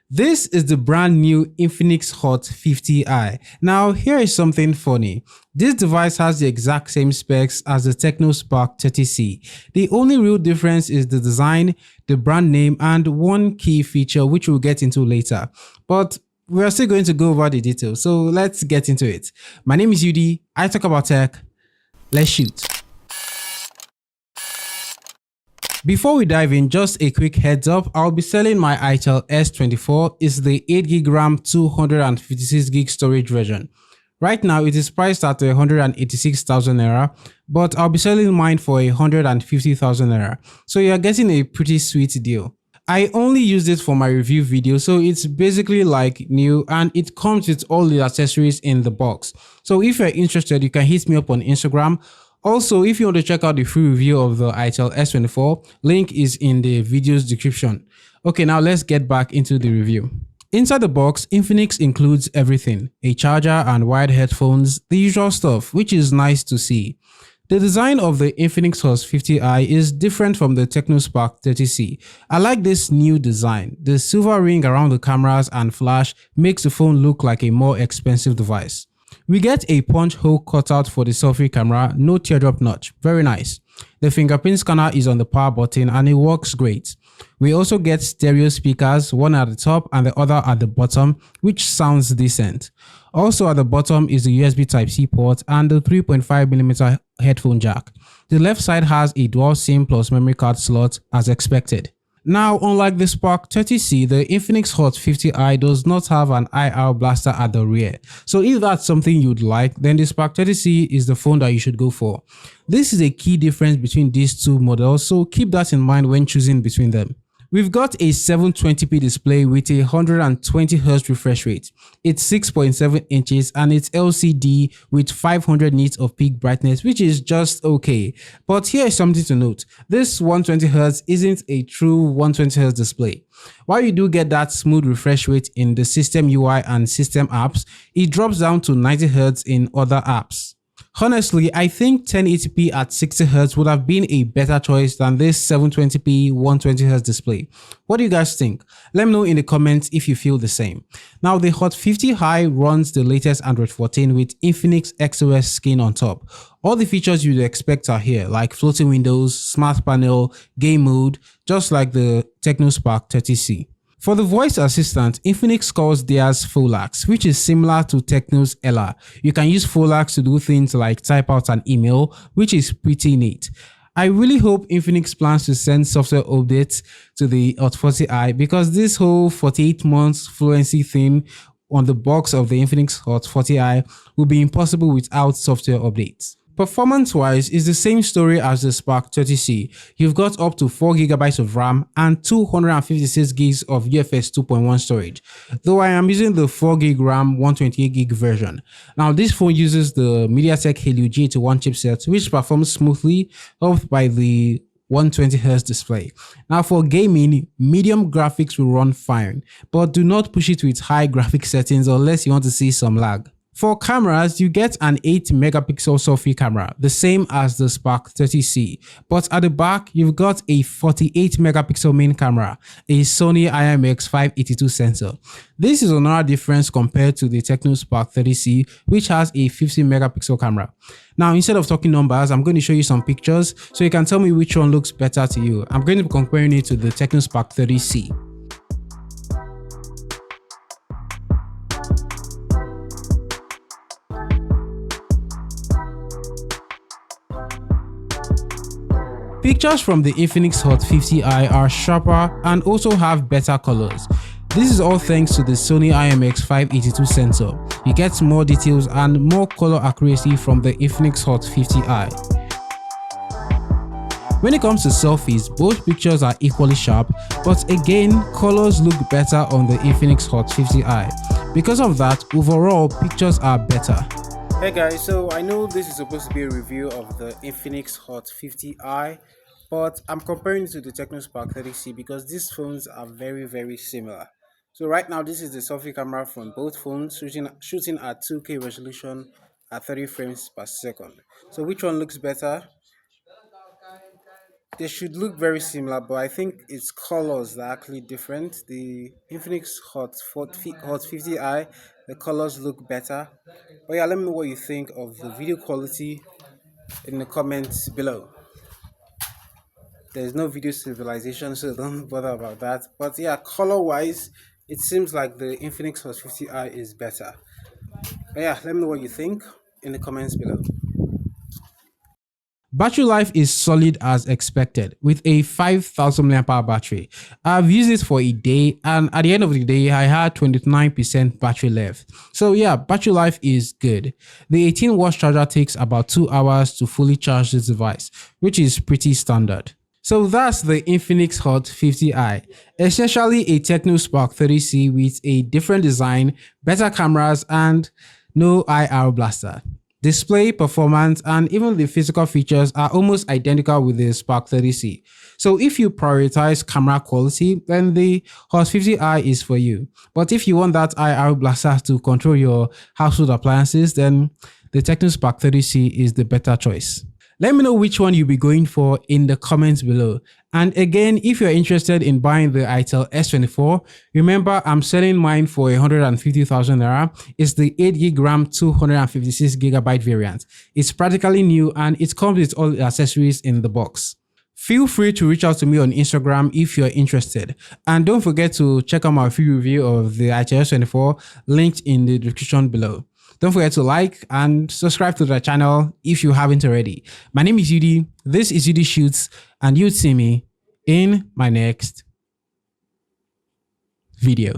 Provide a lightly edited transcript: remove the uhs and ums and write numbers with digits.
This is the brand new Infinix Hot 50i. Now, here is something funny. This device has the exact same specs as the Tecno Spark 30C. The only real difference is the design, the brand name, and one key feature which we'll get into later. But we are still going to go over the details, so let's get into it. My name is Udi. I talk about tech. Let's shoot. Before we dive in, just a quick heads up, I'll be selling my itel S24. It's the 8GB RAM 256GB storage version. Right now it is priced at 186,000 naira, but I'll be selling mine for 150,000 naira. So you're getting a pretty sweet deal. I only used it for my review video, so it's basically like new and it comes with all the accessories in the box. So if you're interested, you can hit me up on Instagram. Also, if you want to check out the free review of the itel S24, link is in the video's description. Okay, now let's get back into the review. Inside the box, Infinix includes everything, a charger and wired headphones, the usual stuff, which is nice to see. The design of the Infinix Hot 50i is different from the Tecno Spark 30C. I like this new design. The silver ring around the cameras and flash makes the phone look like a more expensive device. We get a punch hole cutout for the selfie camera, no teardrop notch, very nice. The fingerprint scanner is on the power button and it works great. We also get stereo speakers, one at the top and the other at the bottom, which sounds decent. Also at the bottom is the USB Type-C port and the 3.5mm headphone jack. The left side has a dual SIM plus memory card slot as expected. Now, unlike the Spark 30C, the Infinix Hot 50i does not have an IR blaster at the rear. So if that's something you'd like, then the Spark 30C is the phone that you should go for. This is a key difference between these two models, so keep that in mind when choosing between them. We've got a 720p display with a 120Hz refresh rate. It's 6.7 inches and it's LCD with 500 nits of peak brightness, which is just okay. But here is something to note. This 120Hz isn't a true 120Hz display. While you do get that smooth refresh rate in the system UI and system apps, it drops down to 90Hz in other apps. Honestly, I think 1080p at 60Hz would have been a better choice than this 720p 120Hz display. What do you guys think? Let me know in the comments if you feel the same. Now, the Hot 50i runs the latest Android 14 with Infinix XOS skin on top. All the features you'd expect are here, like floating windows, smart panel, game mode, just like the Tecno Spark 30C. For the voice assistant, Infinix calls theirs Folax, which is similar to Tecno's Ella. You can use Folax to do things like type out an email, which is pretty neat. I really hope Infinix plans to send software updates to the Hot 40i because this whole 48 months fluency thing on the box of the Infinix Hot 40i will be impossible without software updates. Performance-wise, it's the same story as the Spark 30C. You've got up to 4GB of RAM and 256GB of UFS 2.1 storage, though I am using the 4GB RAM 128GB version. Now, this phone uses the MediaTek Helio G81 chipset, which performs smoothly, helped by the 120Hz display. Now for gaming, medium graphics will run fine, but do not push it with high graphic settings unless you want to see some lag. For cameras, you get an 8MP selfie camera, the same as the Spark 30C, but at the back, you've got a 48MP main camera, a Sony IMX582 sensor. This is another difference compared to the Tecno Spark 30C, which has a 50MP camera. Now, instead of talking numbers, I'm going to show you some pictures so you can tell me which one looks better to you. I'm going to be comparing it to the Tecno Spark 30C. Pictures from the Infinix Hot 50i are sharper and also have better colors. This is all thanks to the Sony IMX582 sensor. You get more details and more color accuracy from the Infinix Hot 50i. When it comes to selfies, both pictures are equally sharp, but again, colors look better on the Infinix Hot 50i. Because of that, overall, pictures are better. Hey guys, so I know this is supposed to be a review of the Infinix Hot 50i, but I'm comparing it to the Tecno Spark 30C because these phones are very similar. So right now, this is the selfie camera from both phones shooting at 2K resolution at 30 frames per second. So which one looks better? They should look very similar, but I think its colors that are actually different. The Infinix Hot 50i, the colors look better. But yeah, let me know what you think of the video quality in the comments below. There's no video civilization, so don't bother about that. But yeah, color wise, it seems like the Infinix Hot 50i is better. But yeah, let me know what you think in the comments below. Battery life is solid as expected with a 5000 mAh battery. I've used it for a day and at the end of the day I had 29% battery left. So yeah, battery life is good. The 18-watt charger takes about 2 hours to fully charge this device, which is pretty standard. So that's the Infinix Hot 50i, essentially a Tecno Spark 30C with a different design, better cameras and no IR blaster. Display, performance, and even the physical features are almost identical with the Spark 30C. So if you prioritize camera quality, then the Hot 50i is for you. But if you want that IR blaster to control your household appliances, then the Tecno Spark 30C is the better choice. Let me know which one you'll be going for in the comments below. And again, if you're interested in buying the ITEL S24, remember I'm selling mine for 150,000 naira. It's the 8GB RAM 256GB variant. It's practically new and it comes with all the accessories in the box. Feel free to reach out to me on Instagram if you're interested. And don't forget to check out my free review of the ITEL S24 linked in the description below. Don't forget to like and subscribe to the channel if you haven't already. My name is Udi, this is Udi Shoots, and you'd see me in my next video.